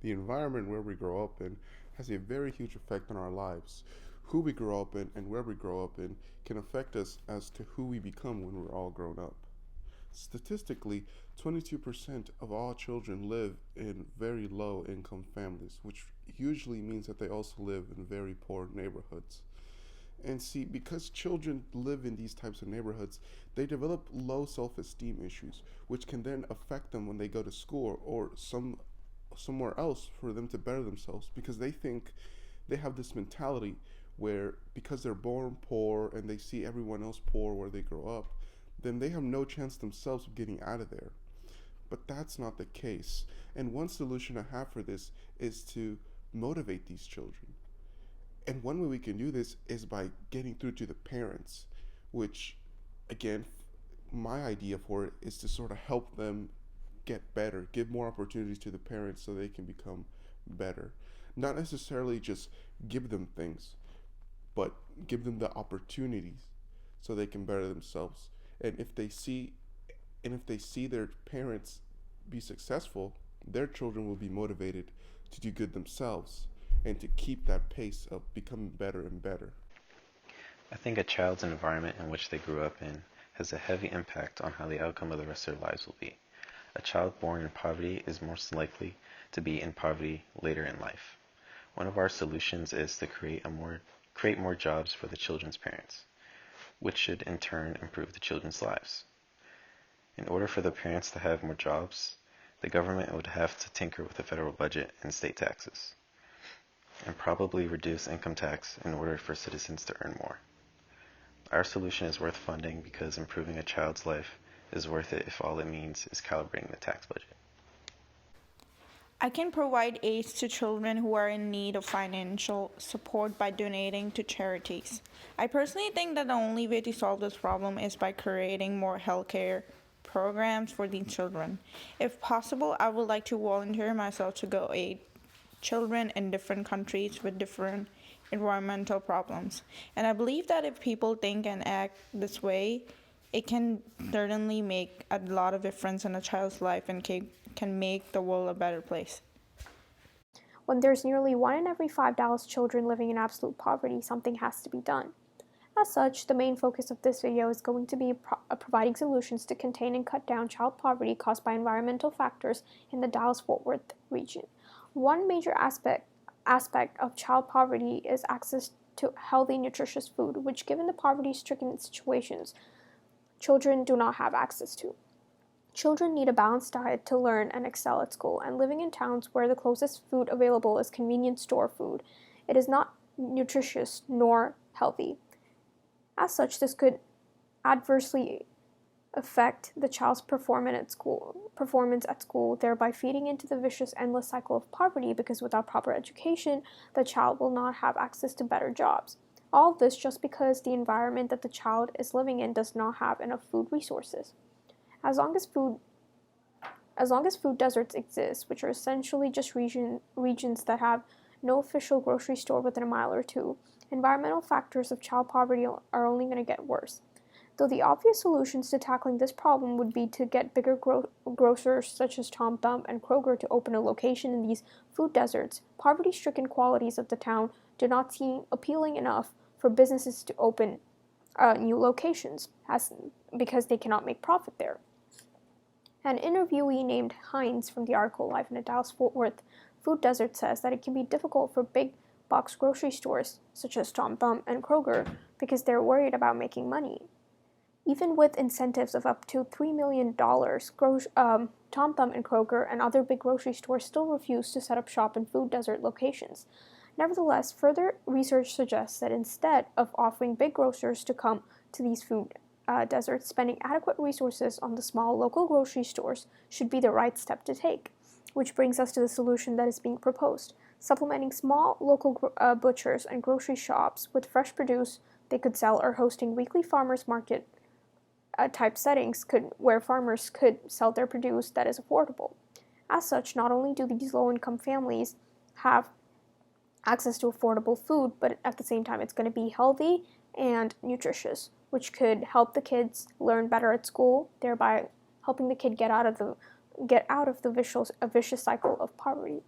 The environment where we grow up in has a very huge effect on our lives. Who we grow up in and where we grow up in can affect us as to who we become when we're all grown up. Statistically, 22% of all children live in very low income families, which usually means that they also live in very poor neighborhoods. And see, because children live in these types of neighborhoods, they develop low self esteem issues, which can then affect them when they go to school or somewhere else for them to better themselves because they think they have this mentality where because they're born poor and they see everyone else poor where they grow up, then they have no chance themselves of getting out of there. But that's not the case. And one solution I have for this is to motivate these children. And one way we can do this is by getting through to the parents, which, again, my idea for it is to sort of help them get better, give more opportunities to the parents so they can become better. Not necessarily just give them things, but give them the opportunities so they can better themselves. And if they see their parents be successful, their children will be motivated to do good themselves and to keep that pace of becoming better and better. I think a child's environment in which they grew up in has a heavy impact on how the outcome of the rest of their lives will be. A child born in poverty is most likely to be in poverty later in life. One of our solutions is to create more jobs for the children's parents, which should in turn improve the children's lives. In order for the parents to have more jobs, the government would have to tinker with the federal budget and state taxes, and probably reduce income tax in order for citizens to earn more. Our solution is worth funding because improving a child's life is worth it if all it means is calibrating the tax budget. I can provide aids to children who are in need of financial support by donating to charities. I personally think that the only way to solve this problem is by creating more healthcare programs for these children. If possible, I would like to volunteer myself to go aid children in different countries with different environmental problems. And I believe that if people think and act this way, it can certainly make a lot of difference in a child's life and can make the world a better place. When there's nearly 1 in every 5 Dallas children living in absolute poverty, something has to be done. As such, the main focus of this video is going to be providing solutions to contain and cut down child poverty caused by environmental factors in the Dallas-Fort Worth region. One major aspect of child poverty is access to healthy, nutritious food, which, given the poverty-stricken situations, children do not have access to. Children need a balanced diet to learn and excel at school, and living in towns where the closest food available is convenience store food, it is not nutritious nor healthy. As such, this could adversely affect the child's performance at school, thereby feeding into the vicious, endless cycle of poverty because without proper education, the child will not have access to better jobs. All of this just because the environment that the child is living in does not have enough food resources. As long as food deserts exist, which are essentially just regions that have no official grocery store within a mile or two, environmental factors of child poverty are only going to get worse. Though the obvious solutions to tackling this problem would be to get bigger grocers such as Tom Thumb and Kroger to open a location in these food deserts, poverty-stricken qualities of the town do not seem appealing enough for businesses to open new locations because they cannot make profit there. An interviewee named Hines from the article Life in a Dallas-Fort Worth Food Desert says that it can be difficult for big box grocery stores such as Tom Thumb and Kroger because they're worried about making money. Even with incentives of up to $3 million, Tom Thumb and Kroger and other big grocery stores still refuse to set up shop in food desert locations. Nevertheless, further research suggests that instead of offering big grocers to come to these food deserts, spending adequate resources on the small local grocery stores should be the right step to take, which brings us to the solution that is being proposed. Supplementing small local butchers and grocery shops with fresh produce they could sell or hosting weekly farmers market type settings where farmers could sell their produce that is affordable. As such, not only do these low-income families have access to affordable food, but at the same time it's going to be healthy and nutritious, which could help the kids learn better at school, thereby helping the kid get out of the vicious cycle of poverty.